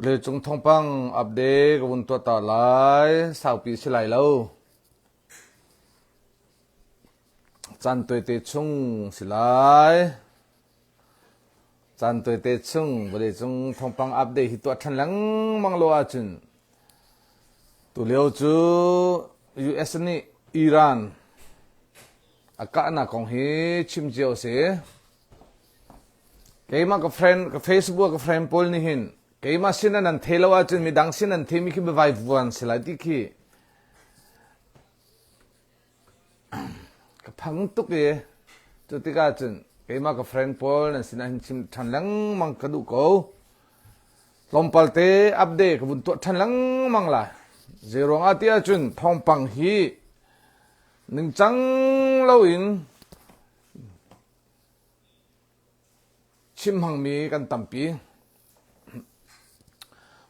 เลยจงท่องปังอัปเดตกับวันตัวต่อไลสาวปีสิไลแล้วจันตัวเตชุงสิไลจันตัวเตชุงเลยจงท่องปังอัปเดตที่ตัวทันหลังมังโลอาจุนตัวเลี้ยวจู US นี่อิหร่านอากาศน่ะของเฮชิมเจียวเสียเกย์มากับเฟรนด์กับ Facebook กับเฟรนด์พอลนี่เห็นเกย์มาสินันเทลว่าจนมีดังสินันเทมิคิบไวฟ์วันสิลาดิคีกับพังตุกเอจุดที่ก้าจนเกย์มากับเฟรนด์พอลนั่นสินันชิมทันหลังมังกระดูกเขาลมพัลเตอัปเดตกับบุญตัวทันหลังมังละเจรองอาทิตย์จุนทองปังฮีหนึ่งจังเล่าอินชิมหังมีกันตั้มปี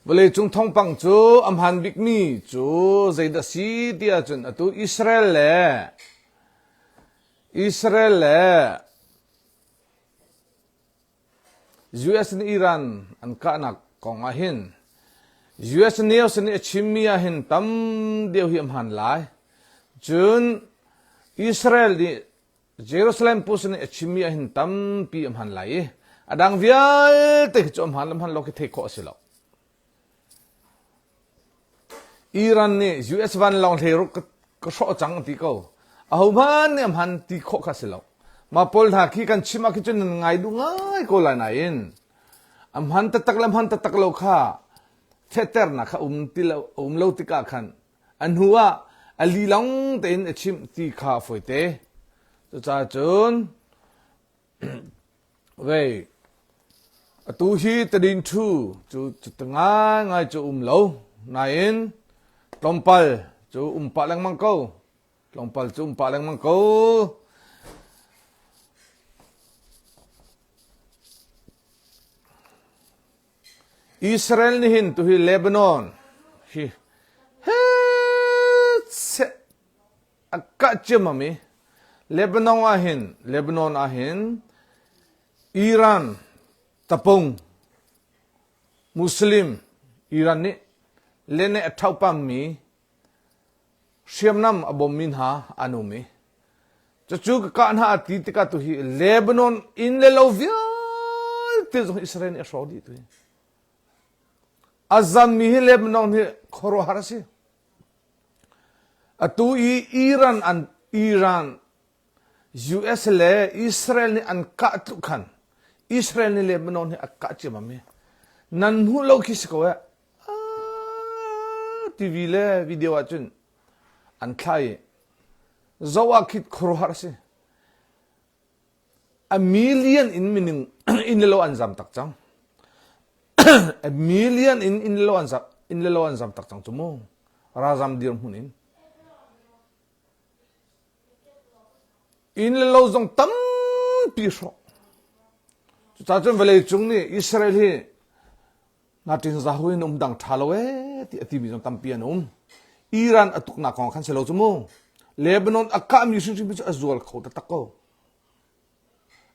เวลาจุงทองปังจูอัมฮันบิกมีจูใจดัสีเดียจุนตัวอิสราเอลUS นี่อิหร่านอันกันนักกองอาหิน US นี่เอาสินชิมมีอาหินตั้มเดียวหิมหันหลายจุนอิสราเอลนี่เยรูซาเล็มพูดนี่ชิมมีอาหินตั้มปีอัมหันหลายอดังวิอาเตะจอมหันลำหันโลกเทคโคสิลอิหร่านนี่ US วันลองเทรุก็ชอบจังตีเขาเอามันเนี่ยมันตีโคกสิลมาพอลทักขี้กันชิมาคิดจนง่ายดูง่ายก็เลยนายนมันตักลำมันตักโลกาเทเตอร์นะข้าตีเราเล่าติกาขันอันหัวอลีลองเต็นชิมตีข้าฝอยเตะจะจ่าจนเว้ยตูฮีตดินทูจุดง่ายง่ายจะเล่านายนลมพัลจะปะแรงมังโกลมพัลจะปะแรงมังโกอิสราเอลนี่หินตัวฮีเลบานอนฮีเฮ้เสอากาศจะมามีเลบานอนอาหินอิหร่านตะปงมุสลิมอิหร่านนี่เลนเนอท้าวปั๊มมีเชียมน้ำอบมินหาอนุมีจะจูกการหาตีติกาตัวฮีเลบานอนอินเลโลวิอาเตจงอิสราเอลนี่ชอบดีตัวฮีazam mihi Lebanon hi khoro harasi atu Iran US le Israel ni an ka tu khan Israel ni Lebanon hi akka chimami nan hu lo khis ko ya TV le video achun an khai zawa khit khoro harasi a million in meaning in lo anzam tak chang a million in lo anzam tak chang chumo razam dir hunin in lo zong tam pi sho cha chen vele chung ni Israel hi natin za huin dang thalowe ti mi zong tam pi anum Iran atuk na kong khan selo chumo Lebanon akka mi shu bi azwal kho ta takko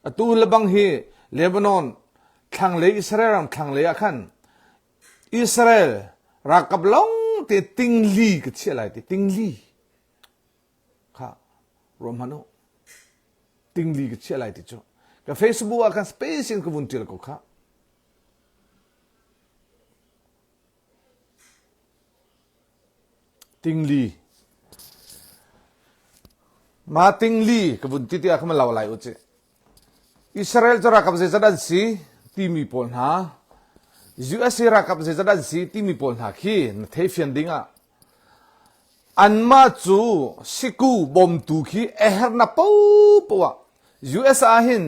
atu labang hi Lebanon khang le Israel ram khang le akhan Israel rakab long te tingli ke chelai te tingli kha romano tingli ke chelai te cho ka Facebook akan space in ko buntil ko kha tingli ma tingli ko bunti ti akam lawlai uche Israel cho rakab se sadan si timi pol ha US rakap se zadan si timi pol ha khi na the fian dinga anma chu siku bom tu khi eher na powa US ahin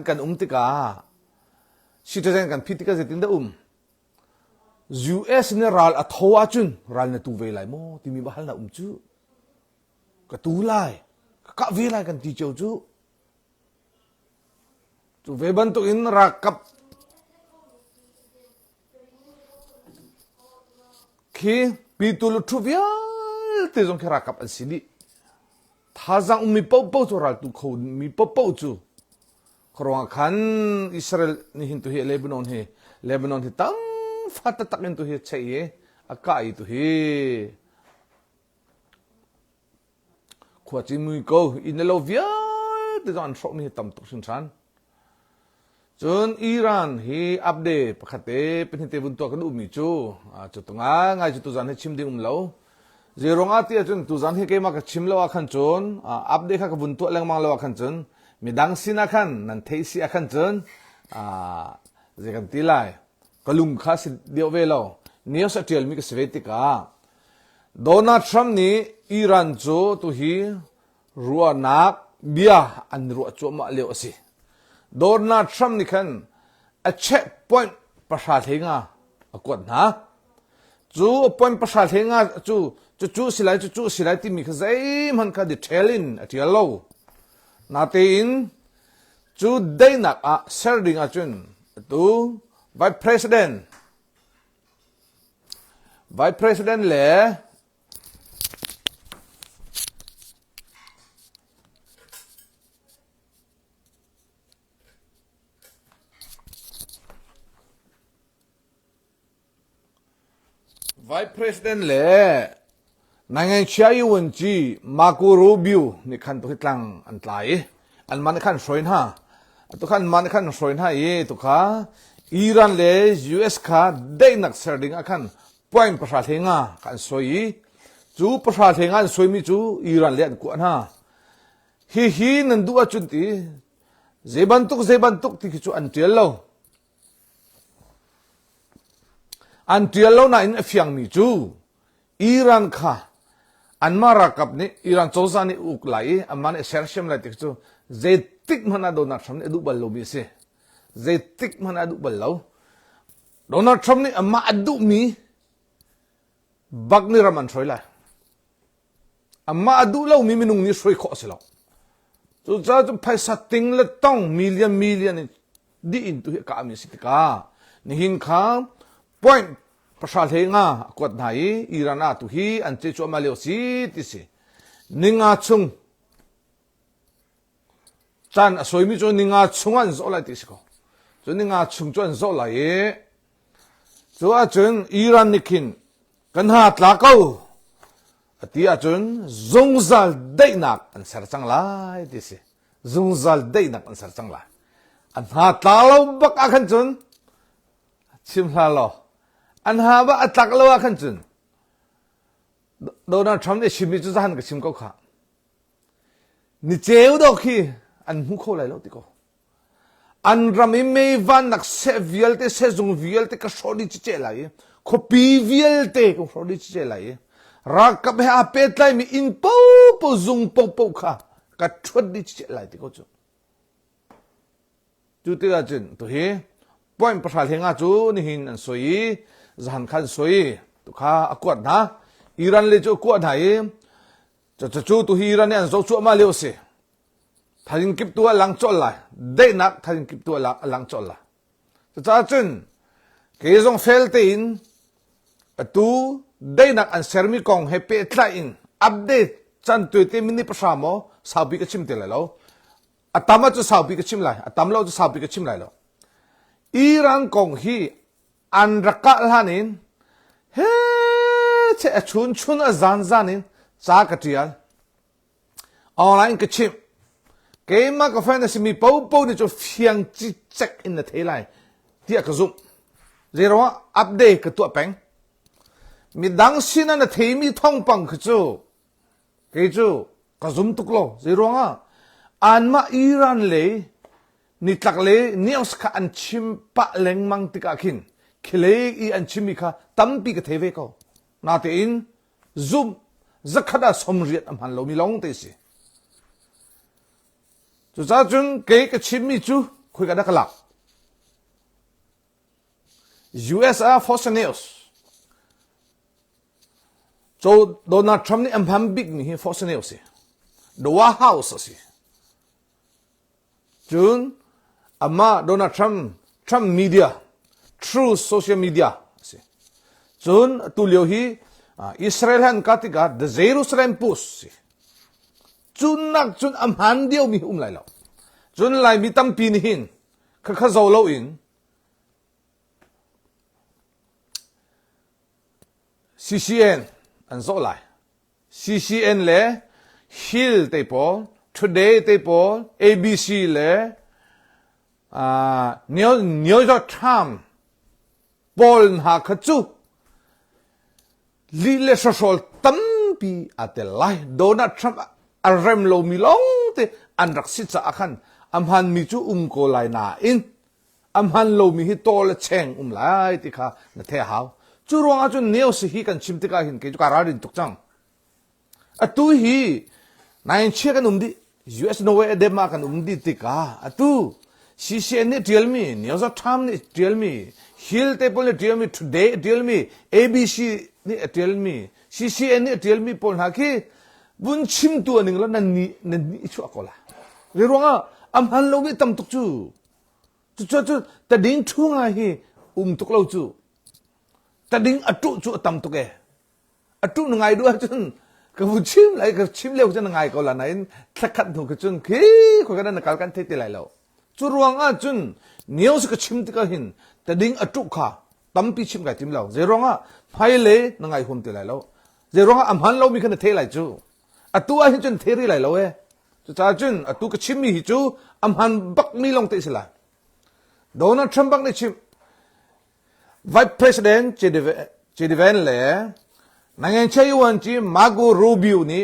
kan tika citizen kan phitika je tinda US ne ral athowa chun ral na tu ve lai mo timi bahal na chu ka tu lai ka ve lai kan ti cheu chu tu ve ban tu in rakap khi pitul thuvial te jong rakap al sidi thazang mi pau chu ral tu kho mi pau chu khorong khan Israel ni hin tu hi Lebanon hi tam phát tắc in tu hi chạy akai tu hi khua chỉ mui câu in lâu vía từ dọn sổ mi tầm tục sinh sản chun Iran hi update pakhate penhite bun to kan umi chu chu tunga ngai chu tu zan he chim ding lo zerong ati chun tu zan he ke ma ka chim lo khan chun update kha ka bun to lang mang lo khan chun midang sina khan nan theisi khan chun je kan tilai kalung kha si dio ve lo news atel mi ka svetika Donald Trump ni Iran chu tu hi ruwa nak bia an ruwa chu ma leo si Donald Trump ni khan a checkpoint pasal hinga akot na chu point pasal hinga chu silai ti mi khazai man ka detailing atialo na te in chu dainak a serding a chun tu vice president le Vice President le nangai chai won chi Marco Rubio ni khan to hitlang an tlai an man khan soin ha to khan man khan soin ha ye to kha Iran le US kha deinak serding akhan point pasal thenga kan soi chu pasal thenga soi mi chu Iran le an ku an ha hi nan du a chun ti zebantuk ti chu an tel lo Until lo na in afiang mi chu Iran kha anmara kap ni Iran chosa ni uklai aman sersiam la tik chu zetik mana Donald Trump ni adu bal lo mi se zetik mana adu bal lo Donald Trump ni amma adu mi bak ni raman soi la amma adu lo mi minung ni soi kho se lo chu cha chu paisa ting le tong million di in tu ka mi sitika ni hin kha point pasal henga kwat nai Irana tu hi an che chu maleo si ti si ninga chung chan asoi mi chu ninga chungan zo la ti si ko chu ninga chung chuan zo la ye chu a chun Iran nikin kan ha tla ko ati a chun zongzal deinak an sar chang lai ti si zongzal deinak an sar chang lai an ha tla lo bak a khan chun chim hla lo an ha ba atak lo a khan chun Donald Trump ni shimi chu han ka chim ko kha ni cheu do khi an hu kho lai lo ti ko an rami me van nak se vial te se zung vial te ka shodi chi che lai kho pi vial te ko shodi chi che lai ra ka be a pet lai mi in po zung po kha ka thod di chi che lai ti ko chu ti ga chen to he point pasal henga chu ni hin an soi zan khan soi tu kha akwat na Iran le chu ko dai chu tu hi Iran an zo chu ma leo se tharin kip tu lang chol la de nak tharin kip tu lang chol la cha chen ke zong fel te in tu de nak an sermi kong he pe tla in update chan tu te mini pasamo sabi ka chim te la lo atama chu sabi ka chim lai atam lo chu sabi ka chim lai lo Iran kong hi an raka lanin he che chun a zanin cha ka tial online ka chim ke ma ka fa na si mi po ni chu fiang chi check in the thelai tia ka zum zero update ka tu peng mi dang sina na thei mi thong pang khu chu ke chu ka zum tuk lo zero nga an ma Iran le ni tlak le news ka an chim pa leng mang tika khin khile I an chimi kha tampi ka theve ko na te in zoom zakhada somriat am han lo mi long te si chu cha chung ke ka chimi chu khoi ka dakala US Air Force News so Donald Trump ni am ham big ni Force News si the White House si chun amma Donald Trump media through social media si chun tu leo hi Israel han katika the Jerusalem Post si chun am han dio mi lai lo chun lai mi tam pi ni hin kha zo lo in CCN อันโซไล CCN เลย Hill เตปอ Today เตปอ ABC เลยNew York Times บอลหาขจูลีเลสโซลตั้มปีอาเตไลโดนัลด์ทรัมป์อารมณ์โลมิลงเตอันรักสิจะอาคันอัมฮันมีจูโกไลนาอินอัมฮันโลมิฮิโตเลเชงไลติค่ะนั่นเท่าหาวจูรวงอาจุนเนียวสิฮิกันชิมติกาหินเกจูการารินตุกจังอะตุฮีนายเชื่อกันดิ US โนเวเดมากันดิติกาอะตุ CCN นี่เดียลมี New York Times นี่เดียลมี Hill เตปอลนี่เดียลมี Today เดียลมี ABC นี่เดียลมี CCN นี่เดียลมีปนหาคีบุญชิมตัวหนึ่งแล้วนั่นนี่ชัวร์ก็ละเรื่องอ่ะอัมฮันโลมิตั้มตุกจูแต่ดิ้งทุ่งไงฮีตุกเล่าจูแต่ดิ้งอัตุจูตั้มตุกอัตุนึงไงด้วยจนก็บุญชิมอะไรก็ชิมเลี้ยวจนไงก็ละนั่นสักขัดถูกจนคีคนกันนั่นการกันเทติไหลแล้วจูรวงอ่ะจนเนียวสกชิมติกาหินแต่ดิ้งอัตุข้าตั้มปีชิมกันทิมแล้วเจรองอ่ะไพ่เล่นั่งไงหุ่นติไหลแล้วเจรองอ่ะอัมฮันโลมิกันเทไหลจูอัตุอ่ะหินจนเทริไหลแล้วจะจ้าจนอัตุก็ชิมมีหิจูอัมฮันบักมีลงเตะสิละโดนัลด์ทรัมป์บักนี่ชิม Vice President เจดีเวนเล่นายเชยวันจีมาโกโรบิโอนี่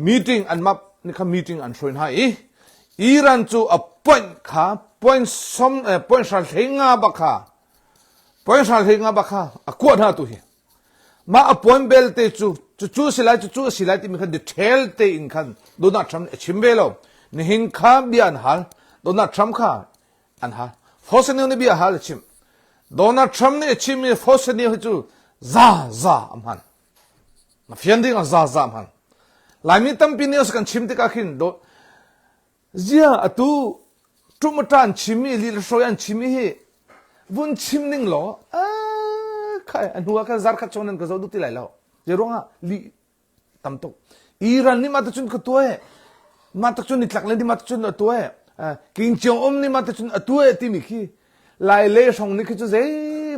meeting อันมานี่ค่ะ meeting อันช่วยให้อิหร่านจูappoint ค่ะ point สมpoint สัลเฮงาบักค่ะ point สัลเฮงาบักค่ะกวดหาตุฮีมา appoint เบลเตจูสิไลที่มีคัน detail เตอินคันโดนัลด์ทรัมป์ชิมเบลล์นี่หินข้ามบีอันฮัลโดนัลด์ทรัมป์ค่ะอันฮัลฟอสเนียนี่บีอันฮัลชิมโดนัลด์ทรัมป์นี่ชิมมีฟอสเนียจูซาอัมฮันมาฟิยันดิ้งซาอัมฮันลายมีตั้มปีนี้สกันชิมติกาขินโดเจียอตูทุมตันชิมีลิลโซยันชิมีฮีบุญชิมนิ่งหรอใครอันหัวกันซาร์คัดชนันก็จะดูติไหลแล้วเจร้องอ่ะลีตั้มตุกอิหร่านนี่มาตัดจุนก็ตัวมาตัดจุนนี่หลักเลยนี่มาตัดจุนตัวกิงจงนี่มาตัดจุนตัวที่มีขี้ลายเล่ส่งนี่คือจะเจ็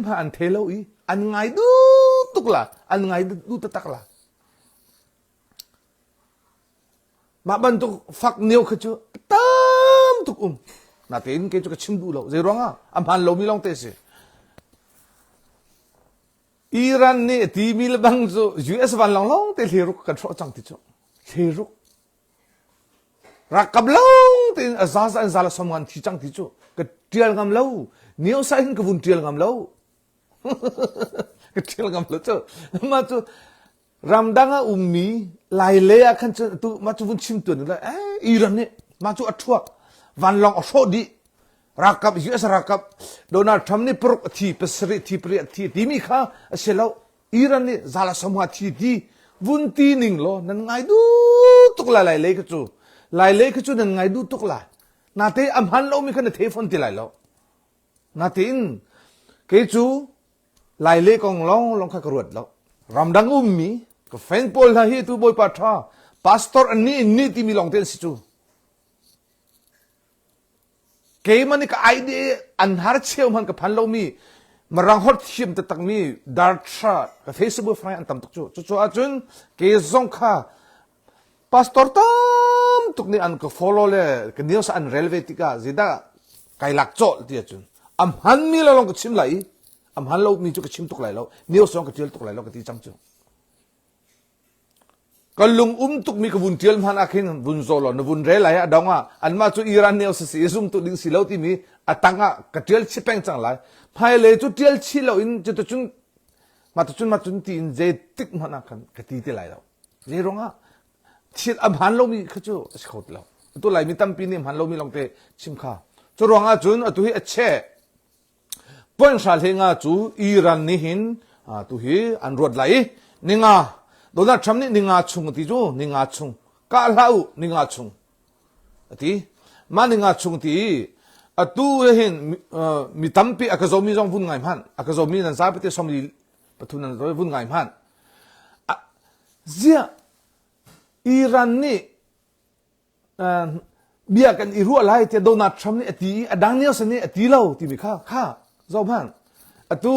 บอันเทโลอีอันไงดูตุกละอันไงดูตักละมาบันตุกฟักเนียวคือจะตั้มตุกนาเต็นเกจุกชิมดูแล้วเจร้องอ่ะอัมพันโลมิลองเตสิอิหร่านนี่ที่มีลบังจู US วันลองเตลิรุกกันชอบจังติจูลิรุกรักกับเราเตนอาซาอันซาลสมกันที่จังติจูก็เดียลกับเราเนียวใส่หินกับบุญเดียลกับเราก็เดียลกับเราจูมาจูรำดังอ่ะมีลายเล่ขันจูตัวมาจูบุญชิมตัวนึงเลยอิหร่านนี่มาจูอัดทัววันลองอโชดีรักกับ US รักกับโดนัลด์ทรัมป์นี่ปลุกที่เปสริที่เปรียที่ที่มีข้าเสร็จแล้วอิหร่านนี่ซาลสมกันที่ดีบุญตีนิ่งโลนั่นไงดูตุกลายเล่ก็จูลายเล็กจุดนั้นไงดูตุกลายนาเตอัมฮันเรามีคนเทฟอนติลายแล้วนาเตนเกจูลายเล็กของลองขักรวดแล้วรำดังมีก็แฟนพอลนะฮีตูบอยปัทราพาสตอร์อันนี้ที่มีลองเทนสิจูเกมันนี่ก็ไอเดียอันฮาร์ดเชียวมันกับพันเรามีมารังฮอตชิมแต่ตักมีดาร์ทชาร์กับเฟซบุ๊กไฟอันตั้มตุกจูอาจุนเกซงค่าพาสตอร์ตั้มตุกนี่อันก็ follow เลยก็นิวส์อัน relevant ก็จิดาไกลหลักโจทย์ที่จุนอัมฮันมีเราลองก็ชิมไหลอัมฮันเรามีจุกชิมตุกไหลแล้วนิวส์ลองก็เจียลตุกไหลแล้วก็ที่จังจูก็ลุงตุกมีกบุญเจียลมันอาคินบุญโซโลนบุญเรลัยอะดองอ่ะอันมาจูอิหร่านนิวส์สิซุมตุดิงสิเลวที่มีอัตังอ่ะก็เจียลชิเป็งจังไหลภายเลยจูเจียลชิเลวอินจุดจุนมาจุนตีอินเจติกมันอาคันก็ตีที่ไหลแล้วเจร้องอ่ะชิลอัมฮันโลมีขจูสกอตแล้วตัวไหลมีตั้มปีนี่อัมฮันโลมีลองเตชิมข้าจูรองอาจุนตัวฮีเช่ปอนชาลเฮงอาจูอิหร่านนี่หินตัวฮีอันรวดไหลนิงาโดนัลด์ทรัมป์นี่นิงาชุงติจูนิงาชุงกาลาวนิงาชุงตีมานิงาชุงตีตัวเห็นมีตั้มปีอากาศมีจงวุ่นไงพันอากาศมีนั่นซาเปเตสมดีปทุนนั่นตัววุ่นไงพันเจ้าอิหร่านนี่เบียกันอิรัวไล่ที่โดนัลด์ทรัมป์นี่ตีดังเนียสนี่ตีเล่าที่มีข้าเจ้าพันตัว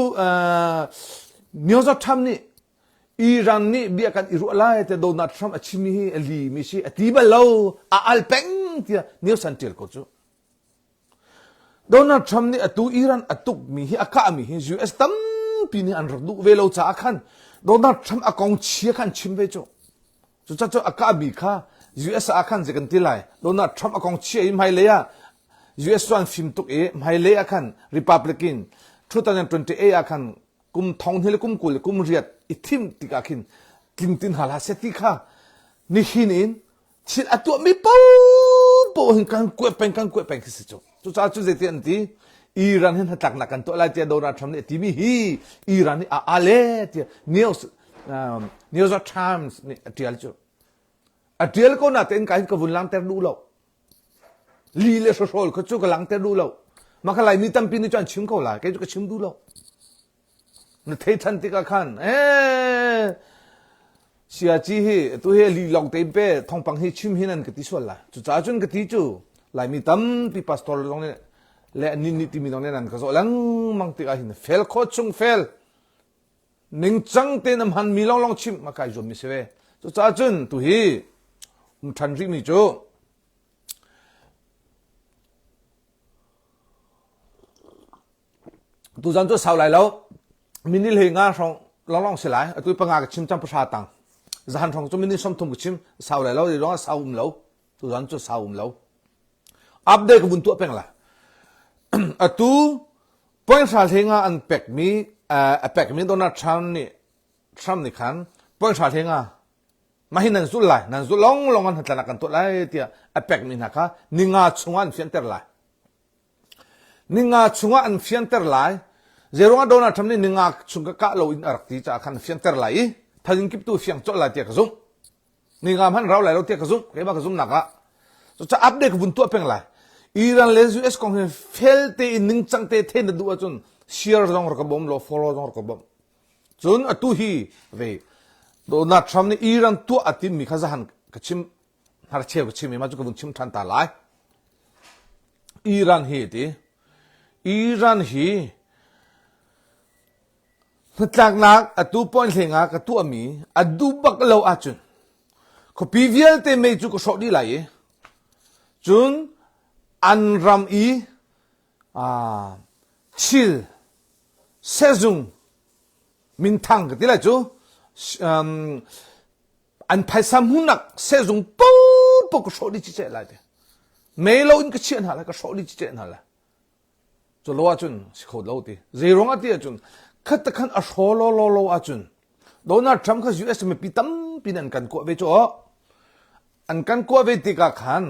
นิวส์ทรัมป์นี่ Iran ni bia kan iru lai te Donald Trump achimi hi ali mi si atiba lo a alpeng tia new santil ko chu Donald Trump ni atu Iran atuk mi hi aka mi hi US tam pini an rdu velo cha khan Donald Trump akong chia khan chimbe chu chu cha chu aka mi kha US akhan je kan tilai Donald Trump akong chia im hai leya US one film tuk e mai leya khan Republican 2028 akhan kum thong hil kum kul kum riat ithim tika khin Clinton hala seti kha ni hin in chil atu mi po hin kan ku pen ki chu chu cha chu zeti anti Iran hin hatak na kan to la tia Donald Trump ni timi hi Iran ni a ale tia news York Times ni atial chu atial ko na ten kai ka vun lang ter du lo li le so sol ko chu ka lang ter du lo ma ka lai mi tam pin ni chan chim ko la ke chu ka chim du lo nó thấy thân thì cả khăn xia chi hi tu he li long te pe thong pang hi chim hinan cái tí xuân là chu cha chun cái tí chu lại mi tâm pi pastor long ne le nin ni ti mi long ne nan ka zo lang mang ti ka hin fel kho chung fel ning chang te nam han mi long long chim ma kai zo mi se chu cha chun tu hi than ri mi chu tu zan chu sao lại lâu minil he nga song long se lai atui panga ka chim cham pha tang zan thong chu minil som thum chim sau lai lo ri long sau lo tu zan chu sau lo update bun tu peng la atu point sal henga an pek mi Donald Trump ni khan point sal henga mahinan zu lai nan zu long an hatla kan to lai tia apek mi na kha ninga chungan fianter lai ninga chunga an fianter lai Zero Donald Trump ni ningak chunga ka lo in arakti cha khan fianter lai thajin kip tu fiang chot la tia ka zum ningam han raw lai lo tia ka zum ke ba ka zum naka so cha update bun tu peng la Iran les US kong fel te in ning chang te the na du chun share jong ka bom lo follow jong ka bom chun atu hi ve Donald Trump ni Iran tu atin mi khaza han ka chim har che ka chim ma chu ka bun chim than ta lai Iran hi Tlag nak atu point lenga ka tu ami adu bak lo achun ko PVL te me chu ko shodi lai chun an ram I chil sezung min thang ka tilai chu an phaisam hunak sezung po ko shodi chi che lai de me lo in ka chen hala ka shodi chi chen hala chu lo achun khod lo ti zerong ati achun khát khăn ở số lo achun Donald Trump khá US me pitam pinan kan ko ve cho an kan ko ve ti ka khan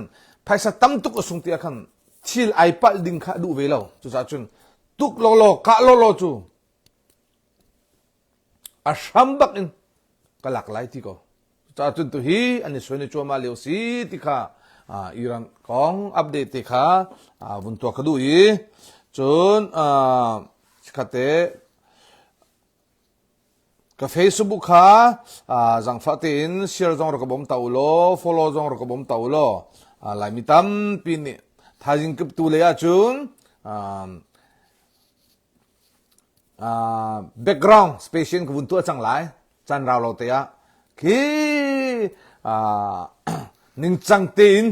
phaisa tam tuk asung ti khan thil ai pal ding kha du ve lo chu cha chun tuk lo ka lo chu a sham bak in kalak lai ti ko cha chun tu hi ani soine cho ma leo si ti kha Iran kong update ti kha bun to ka du I chun khate ka Facebook ha zang fatin share jong ro ka bom taulo follow jong ro ka bom taulo lai mi tam pin thajing kup tu le ya chun background station ku bun tu chang lai chan raw lo te ya ki ning chang tin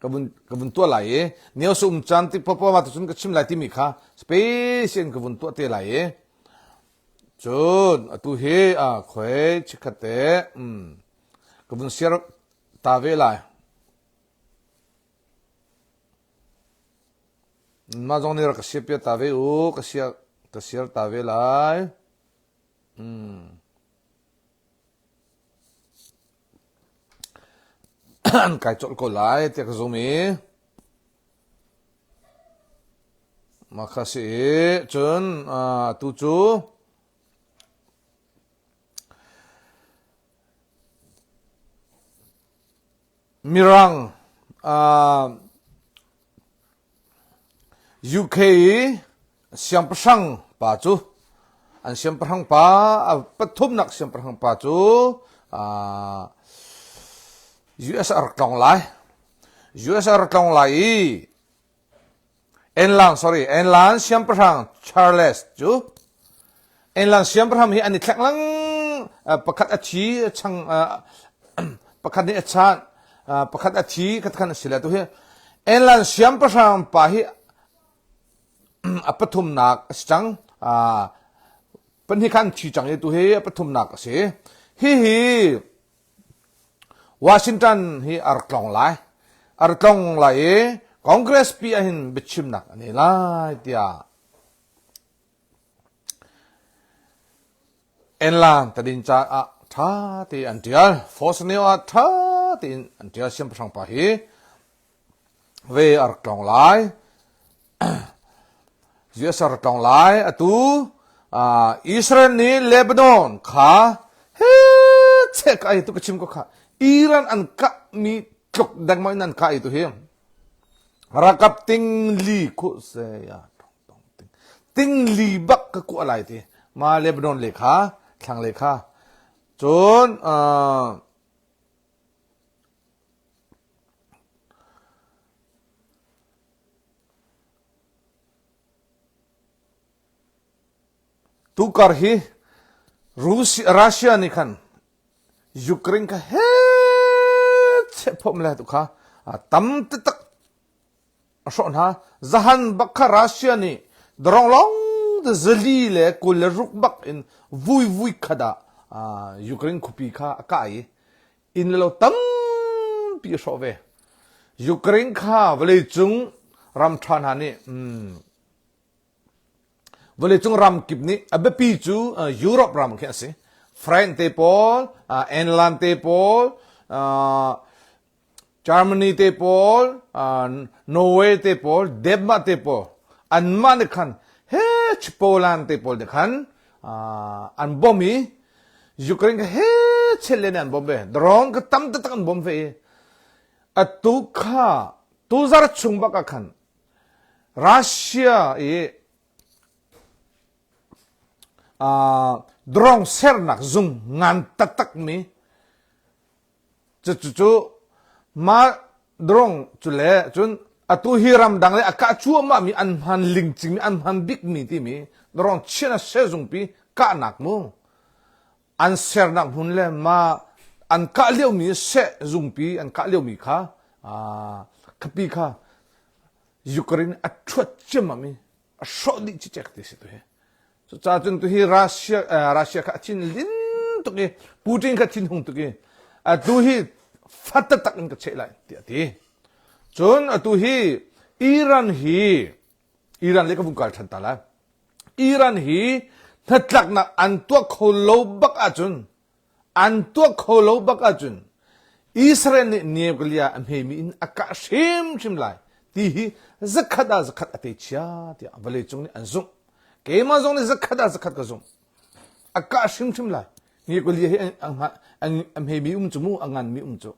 ka bun tu lai neo sum chan ti popo ma tu chun ka chim lai ti mi kha station ku bun tu te lai chun atu he khoi chikhate kabun share ta ve lai ma jong ni ra ka share pe ta ve u ka share ta ve lai kai chol ko lai te ka zumi ma kha se chun tu chu Mirang UK siam pasang pa chu an siam pasang pa pathum nak siam pasang pa chu US arklong lai enlan siam pasang Charles chu en lan siam bram hi ani thlak lang pakhat a thi chang pakhat ni achan pakhat a thi khat khan sila tu hi en lan siam bram pa hi apathum nak chang pan hi khan chi chang e tu he apathum nak se hi Washington hi arklong lai Congress pi ahin bichim nak ani lai tia en lan tadin cha a tha ti antial force neo a tha ti antial siam prang pa hi ve arklong lai US arklong lai atu Israel ni Lebanon kha he check ai tu kachim ko kha Iran an ka mi tlok dang mai nan ka itu he rakap ting li ko se ya ting li bak ka ku alai ti ma Lebanon le kha thang le kha chon tu kar hi Russia ni khan Ukraine ka he che phom la tu kha tam te tak shon ha zahan bakha Russia ni drong long de zali le kul ruk bak in vui khada Ukraine khupi kha kai in lo tam pi sho ve Ukraine kha vle chung ram than ha ni vle chung ram kip ni abe pi chu Europe ram kha se France te Paul, England te Paul, Germany te Paul, Norway te Paul, Denmark te Paul, Anman khan, he Poland te Paul de khan, an bomi, Ukraine he chelen an bombe, drong ka tam ta kan bombe, atu kha, tu zar chungba ka khan, Russia e drong sernak zung ngan tatak mi chu ma drong chule chun atu hiram dangle aka chu ma mi an han ling ching mi an han big mi ti mi drong china se zung pi ka nak mu an sernak hun le ma an ka leu mi se zung pi an ka leu mi kha khapi kha Ukraine athuat chema mi a sho di chi chek ti si tu he so cha chun tu hi Russia kha chin lin tu ke Putin kha chin hung tu ke tu hi fat tak in ka che lai ti chun tu hi Iran le ka bung kal than ta la Iran hi thatlak na an tu kholo bak a chun Israel ni neblia am he mi in aka shim lai ti hi zakhat ate chia ti avale chung ni an zung Kema zong ni zakhat ka zong aka shim lai ni ko li ang he mi chumu angan mi chu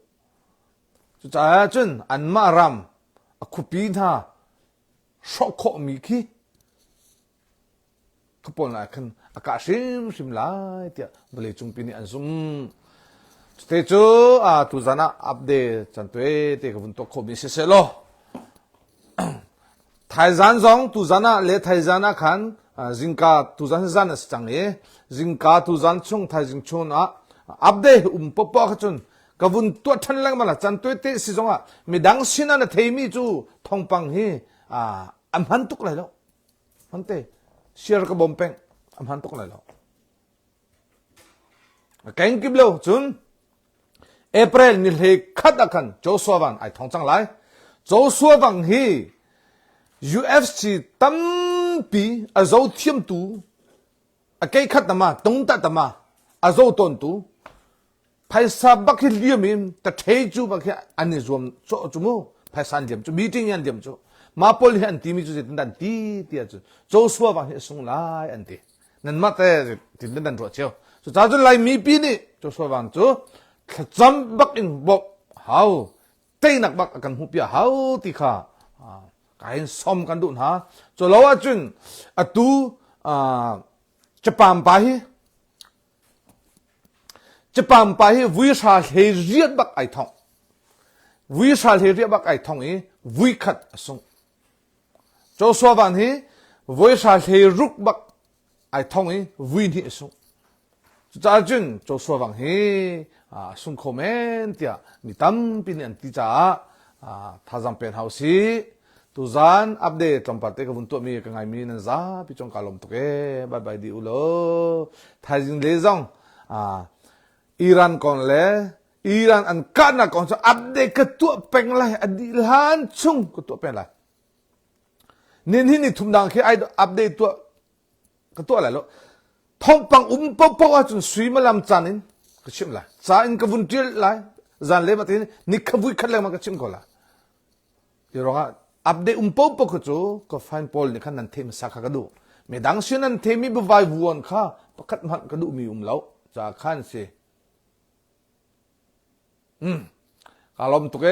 chu cha chun an ma ram akhupi tha shokho mi ki kapol na khan aka shim lai tia bale chung pi ni an zum ste chu tu zana update chan twe te ka bun to kho mi se lo Thaizan zong tu zana le Thaizana khan Zinka tuzan zan as change Zinka tuzan chung thai jing chun update popo khachun kavun to than lang mala chan toy te si zonga midang sina na theimi chu thongpang hi am han tuk lai lo hante share ka bompeng am han tuk lai lo kain kiblo chun April ni le khat akhan Joshua wan ai thong chang lai Joshua wang hi UFC tam pi azo thiam tu akai khat tama tong ta tama azo ton tu phaisa bakhi liamin ta thei chu bakhi ani zom cho chumu phaisan liam chu meeting yan liam chu ma pol han ti mi chu dan ti chu Joshua ba he sung lai an ti nan ma te tin dan ro cheo so cha chu lai mi pi ni Joshua bang chu khacham bak in bok how tei nak bak akan hu pia how ti kha kain som kan dun ha cho lawa chun atu chapam pa hi vui sha he riat bak ai thong vui sha he riat bak ai thong e vui khat asung cho so ban hi vui sha he ruk bak ไอท่องนี้วินที่สุจ้าจุนโจสวังเฮสุงคอมเมนต์ยามีตั้มปีนี้อันที่จ้าท่าจำเป็นเฮาสิตุจานอัปเดตลำพัดเอกบุญตัวมีกันไงมีนั่นจ้าพี่จงกาลมตุเกบายบายดีอุโลท้ายจริงเลยจังอิหร่านก่อนเลยอิหร่านอันกันนะก่อนจะอัปเดตกตัวเป็นไรอดีตฮันชุ่งกตัวเป็นไรนี่ทุ่มดังแค่ไออัปเดตตัวตัวอะไรล่ะท้องปังปะจนสวยมาลำจานินก็ชิมละจานินกบุญเจริญละจานเล่มาทีนี้นิขบุยขัดเลยมาก็ชิมก่อนละเดี๋ยวเราอัปเดตปะก็จูก็ฟันพอลนี่ขันนั่นเทมสักก็ดูไม่ดังเสียนั่นเทมีบวายวนข้าประคัดมันก็ดูมีแล้วจากขันสิkalau untuk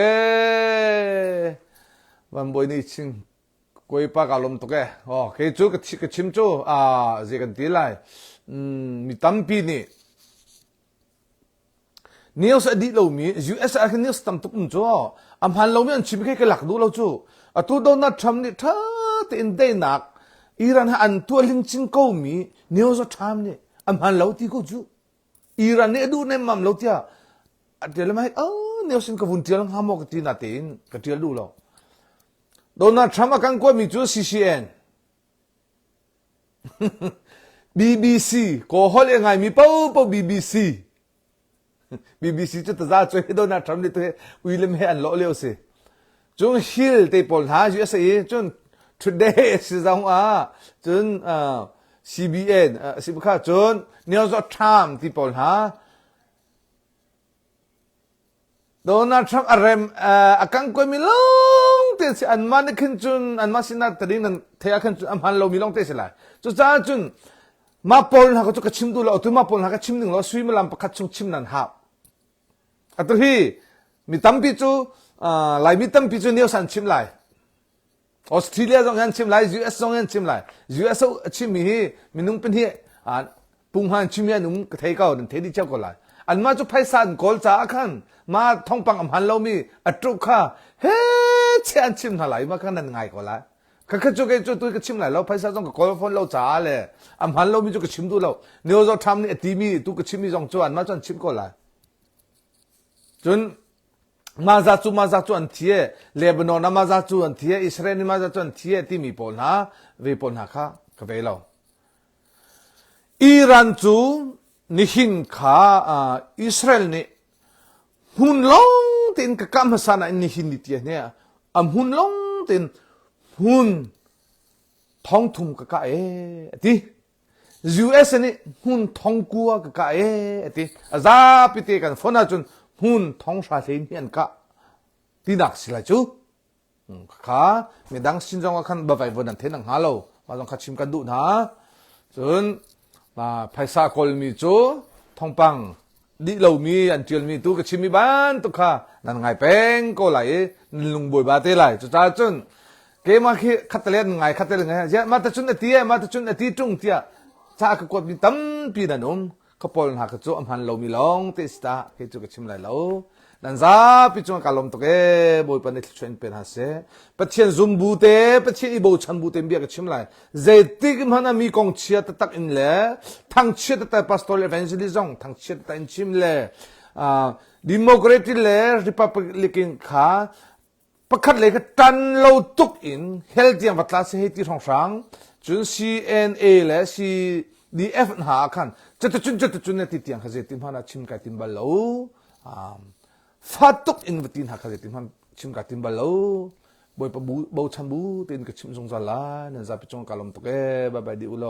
วันนี้ชิงกุยปากkalau untuk keju kecim cu zikan tilai mi tampi ni news adi lo mi US akan news tam tuk cu amhan lo mi an chim ke lak du lo cu atu Donald Trump ni tha te in dei nak Iran ha an tu ling chin ko mi news Trump ni amhan lo ti ko cu Iran ni du ne mam lo tia Adela mai Nelson kavuntial ng hamok ti natin katial dulo Donald Trump akan ko mi chu CCN BBC ko hol ngai mi pau BBC BBC chu ta za chu Donald Trump ni to William he an lo leo se chung hill te pol ha USA chung today si zang chung CBN sibka chung Nelson Trump ti pol ha Donald Trump akan ko milong te si anman kin chun anma sinat tadin nan thaya kan chun amhan lo milong te sila so cha chun ma pol na ko chu ka chim du lo tu ma pol na ka chim ning lo sui malam pakhat chung chim nan ha atu hi mi tampi chu lai mi tampi chu new san chim lai Australia jong han chim lai US jong han chim lai US chim mi hi minung pen hi pung han chim ya num ka thai ka den thai di chau ko lai an ma chu phaisan kol cha khanมาท่องปังอำหันเรามีอัตรุค่าเฮ้เชียนชิมเท่าไหร่มาขนาดไงก็แล้วก็จุกตัวก็ชิมไหลเราภาษาต้องก็กอล์ฟเราจ้าเลยอำหันเรามีจุกชิมดูเราเนื้อเราทำนี่ตีมีตุกชิมมีจงจวนมาจนชิมก็แล้วจนมาจากจวนเทียเลบานอนมาจากจวนเทียอิสราเอลมาจากจวนเทียที่มีปนหาเวปนหาค่ะก็ไปเราอิหร่านจูนิหินขาอิสราเอลนี่หุ่นลงตินกับกำสันอันนี้หินนิดเดียวเนี่ยหุ่นลงตินหุ่นท้องทุ่มกับกะที่ US นี่หุ่นท้องกัวกับกะที่อาซาพิเตกันฝนอาจนหุ่นท้องชาเทียนกะที่นักสิละจูข้าไม่ดังสินจงว่าขันบ่ไปบนนั้นเทนังฮาโลมาจงขัดชิมกันดูนะจนมาไพศาลคนมีจูท้องปังดิเรามีอันเจียลมีตู้กับชิมีบ้านตุค่ะนั่นไงเป็นก็ไหลลุงบวยบาเตไหลจ้าจนเกมาขี้ขัดเล่นไงขัดเล่นไงเจ้ามาแต่จุนอตีมาแต่จุนอตีจุงเตียถ้าก็กดมีตั้มปีนั่นนุ่มเขาปนหากระจุอันพันเรามีลองเตสตาเฮจุกับชิมไหลเรานั่นจ้าปีจงการลมตุกบวยปนิชเชนเป็นหาเสปัจเจียนซุมบูเตปัจเจียนอีโบชันบูเตเบียกับชิมไหลเจติกมันมีกองเชียร์ตักอินเล่ทั้งเชียร์แต่พาสตอร์เลเวนซิลิซองทั้งเชียร์แต่อินชิมเล่ดิโมแครติเล่ริพับลิกินขาประคัดเลยก็ตันเราตุกอินเฮลที่ยังวัดลาเซฮิติของสังจุน CNA เล่ CDF หาคันจุดเนี่ยติดยังเขาเจติมหาชิมกันติมบาลลูฟาตุกอินวัตินหาเขาเจติมหาชิมกันติมบาลลูบอยปะบูชันบูตินกับชิมทรงซาลาเนี่ยจะไปจงการลมตุกบายบายดีอุโล